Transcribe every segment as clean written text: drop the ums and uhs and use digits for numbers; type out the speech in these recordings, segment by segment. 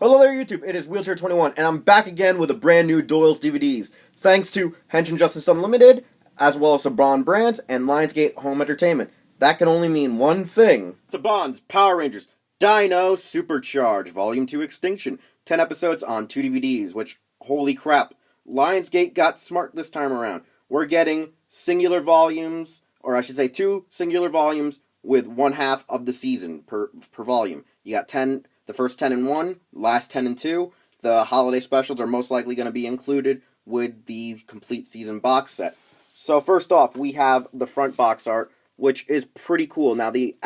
Hello there, YouTube. It is Wheelchair21, and I'm back again with a brand new Doyle's DVDs. Thanks to Henshin Justice Unlimited, as well as Saban Brands and Lionsgate Home Entertainment. That can only mean one thing. Saban's Power Rangers Dino Supercharged, Volume 2 Extinction. 10 episodes on 2 DVDs, which, holy crap, Lionsgate got smart this time around. We're getting singular volumes, or I should say 2 singular volumes with one half of the season per volume. You got 10... The first 10 in 1, last 10 in 2. The holiday specials are most likely going to be included with the complete season box set. So first off, we have the front box art, which is pretty cool. Now the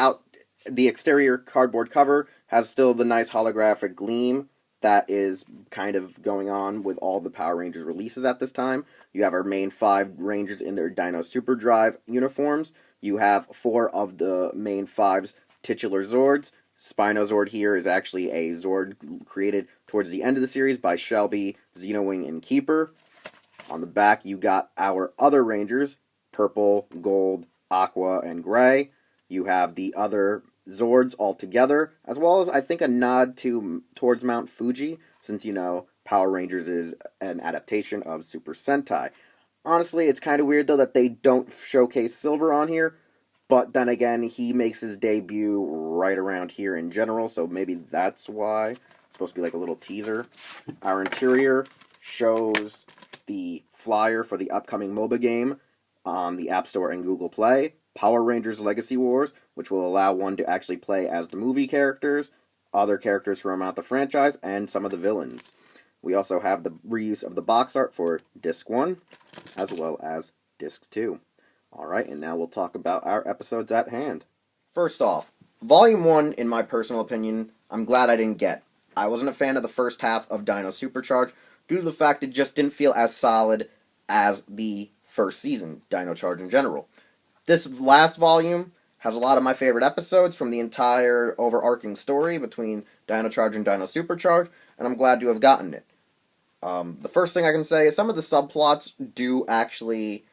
exterior cardboard cover has still the nice holographic gleam that is kind of going on with all the Power Rangers releases at this time. You have our main 5 Rangers in their Dino Super Drive uniforms. You have 4 of the main 5's titular Zords. Spinozord here is actually a Zord created towards the end of the series by Shelby, Xenowing, and Keeper. On the back, you got our other Rangers, Purple, Gold, Aqua, and Gray. You have the other Zords all together, as well as, I think, a nod towards Mount Fuji, since, Power Rangers is an adaptation of Super Sentai. Honestly, it's kind of weird, though, that they don't showcase Silver on here. But then again, he makes his debut right around here in general, so maybe that's why. It's supposed to be like a little teaser. Our interior shows the flyer for the upcoming MOBA game on the App Store and Google Play, Power Rangers Legacy Wars, which will allow one to actually play as the movie characters, other characters from the franchise, and some of the villains. We also have the reuse of the box art for Disc 1, as well as Disc 2. Alright, and now we'll talk about our episodes at hand. First off, Volume 1, in my personal opinion, I'm glad I didn't get. I wasn't a fan of the first half of Dino Supercharge due to the fact it just didn't feel as solid as the first season, Dino Charge in general. This last volume has a lot of my favorite episodes from the entire overarching story between Dino Charge and Dino Supercharge, and I'm glad to have gotten it. The first thing I can say is some of the subplots do actually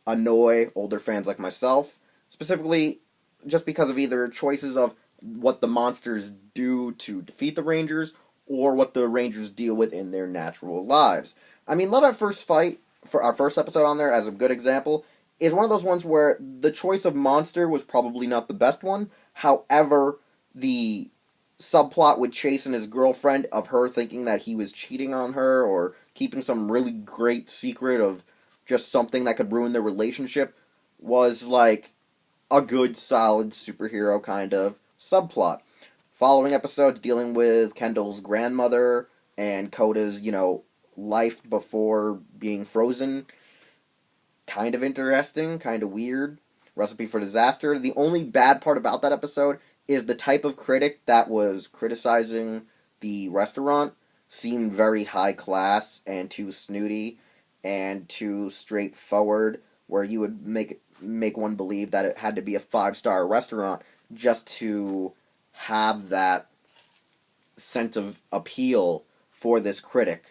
annoy older fans like myself, specifically just because of either choices of what the monsters do to defeat the Rangers, or what the Rangers deal with in their natural lives. I mean, Love at First Fight, for our first episode on there as a good example, is one of those ones where the choice of monster was probably not the best one. However, the subplot with Chase and his girlfriend, of her thinking that he was cheating on her, or keeping some really great secret of just something that could ruin their relationship, was like a good, solid superhero kind of subplot. Following episodes dealing with Kendall's grandmother and Koda's, life before being frozen, kind of interesting, kind of weird. Recipe for Disaster. The only bad part about that episode is the type of critic that was criticizing the restaurant seemed very high class and too snooty and too straightforward, where you would make one believe that it had to be a 5-star restaurant just to have that sense of appeal for this critic.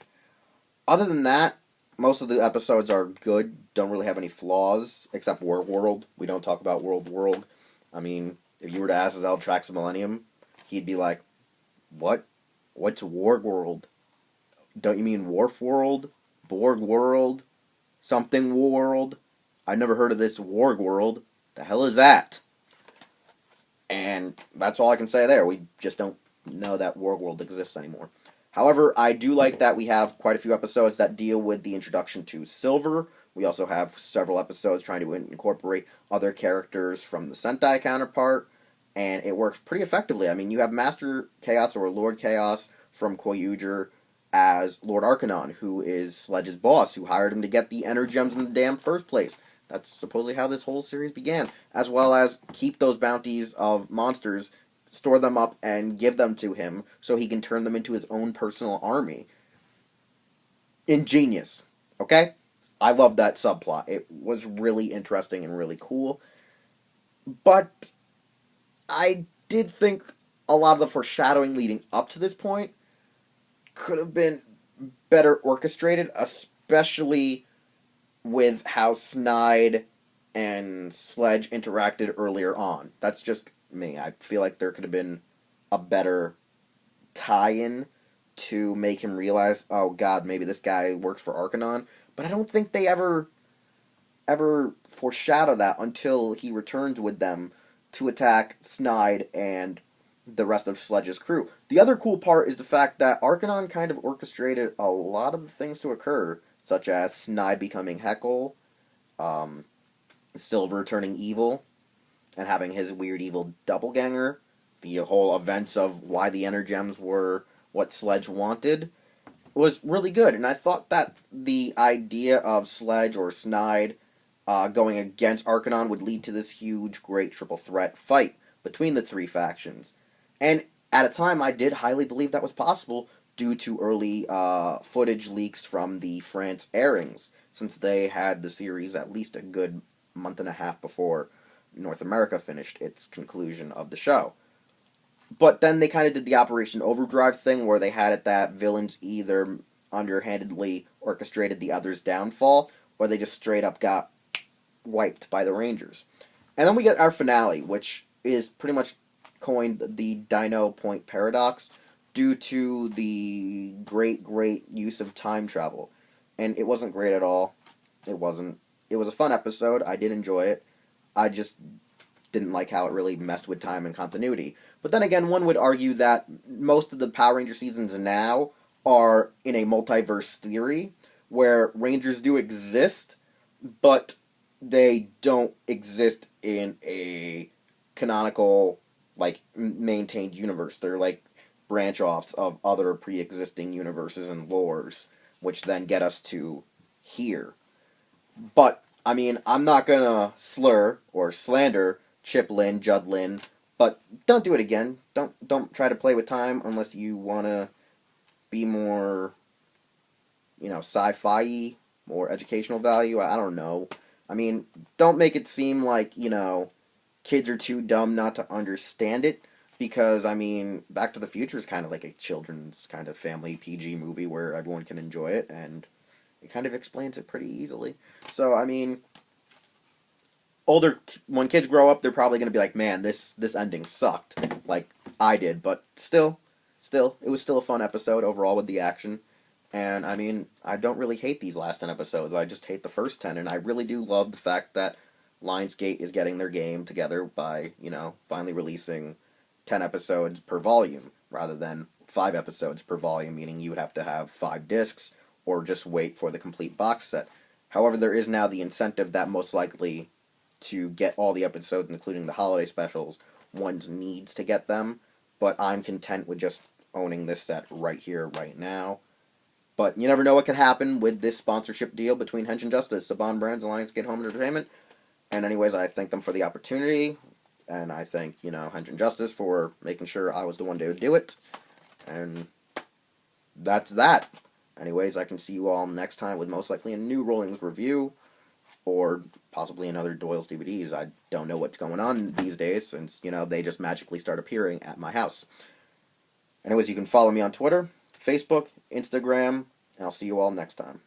Other than that, most of the episodes are good, don't really have any flaws, except World. We don't talk about World. I mean, if you were to ask Zell Trax Millennium, he'd be like, what? What's World? Don't you mean Wharf World? Borg World, something World. I've never heard of this Warg World. The hell is that? And that's all I can say there. We just don't know that Warg World exists anymore. However, I do like that we have quite a few episodes that deal with the introduction to Silver. We also have several episodes trying to incorporate other characters from the Sentai counterpart, and it works pretty effectively. I mean, you have Master Chaos or Lord Chaos from Koyuger as Lord Arcanon, who is Sledge's boss, who hired him to get the Energems in the damn first place. That's supposedly how this whole series began, as well as keep those bounties of monsters, store them up, and give them to him so he can turn them into his own personal army. Ingenious, okay? I love that subplot. It was really interesting and really cool. But I did think a lot of the foreshadowing leading up to this point could have been better orchestrated, especially with how Snide and Sledge interacted earlier on. That's just me. I feel like there could have been a better tie-in to make him realize, oh god, maybe this guy works for Arcanon. But I don't think they ever foreshadow that until he returns with them to attack Snide and the rest of Sledge's crew. The other cool part is the fact that Arcanon kind of orchestrated a lot of the things to occur, such as Snide becoming Heckle, Silver turning evil, and having his weird evil doppelganger, the whole events of why the Energems were what Sledge wanted, was really good. And I thought that the idea of Sledge or Snide going against Arcanon would lead to this huge, great triple threat fight between the three factions. And at a time, I did highly believe that was possible due to early footage leaks from the France airings, since they had the series at least a good month and a half before North America finished its conclusion of the show. But then they kind of did the Operation Overdrive thing, where they had it that villains either underhandedly orchestrated the other's downfall, or they just straight up got wiped by the Rangers. And then we get our finale, which is pretty much coined the Dino Point Paradox due to the great use of time travel. And it wasn't great at all. It wasn't. It was a fun episode. I did enjoy it. I just didn't like how it really messed with time and continuity. But then again, one would argue that most of the Power Ranger seasons now are in a multiverse theory, where Rangers do exist, but they don't exist in a canonical, like, maintained universe. They're like branch-offs of other pre-existing universes and lores, which then get us to here. But, I mean, I'm not gonna slur or slander Chip Lin, Judd Lin, but don't do it again. Don't try to play with time unless you want to be more, sci-fi-y, more educational value. I don't know. I mean, don't make it seem like, kids are too dumb not to understand it, because, I mean, Back to the Future is kind of like a children's kind of family PG movie where everyone can enjoy it, and it kind of explains it pretty easily. So, I mean, when kids grow up, they're probably going to be like, man, this ending sucked, like I did, but still, it was still a fun episode overall with the action. And, I mean, I don't really hate these last 10 episodes. I just hate the first 10. And I really do love the fact that Lionsgate is getting their game together by, finally releasing 10 episodes per volume, rather than 5 episodes per volume, meaning you would have to have 5 discs, or just wait for the complete box set. However, there is now the incentive that most likely to get all the episodes, including the holiday specials, one needs to get them. But I'm content with just owning this set right here, right now. But you never know what could happen with this sponsorship deal between Hench and Justice, Saban Brands, and Lionsgate Home Entertainment. And anyways, I thank them for the opportunity, and I thank, Hench and Justice for making sure I was the one to do it. And that's that. Anyways, I can see you all next time with most likely a new Rollings review, or possibly another Doyle's DVDs. I don't know what's going on these days, since, they just magically start appearing at my house. Anyways, you can follow me on Twitter, Facebook, Instagram, and I'll see you all next time.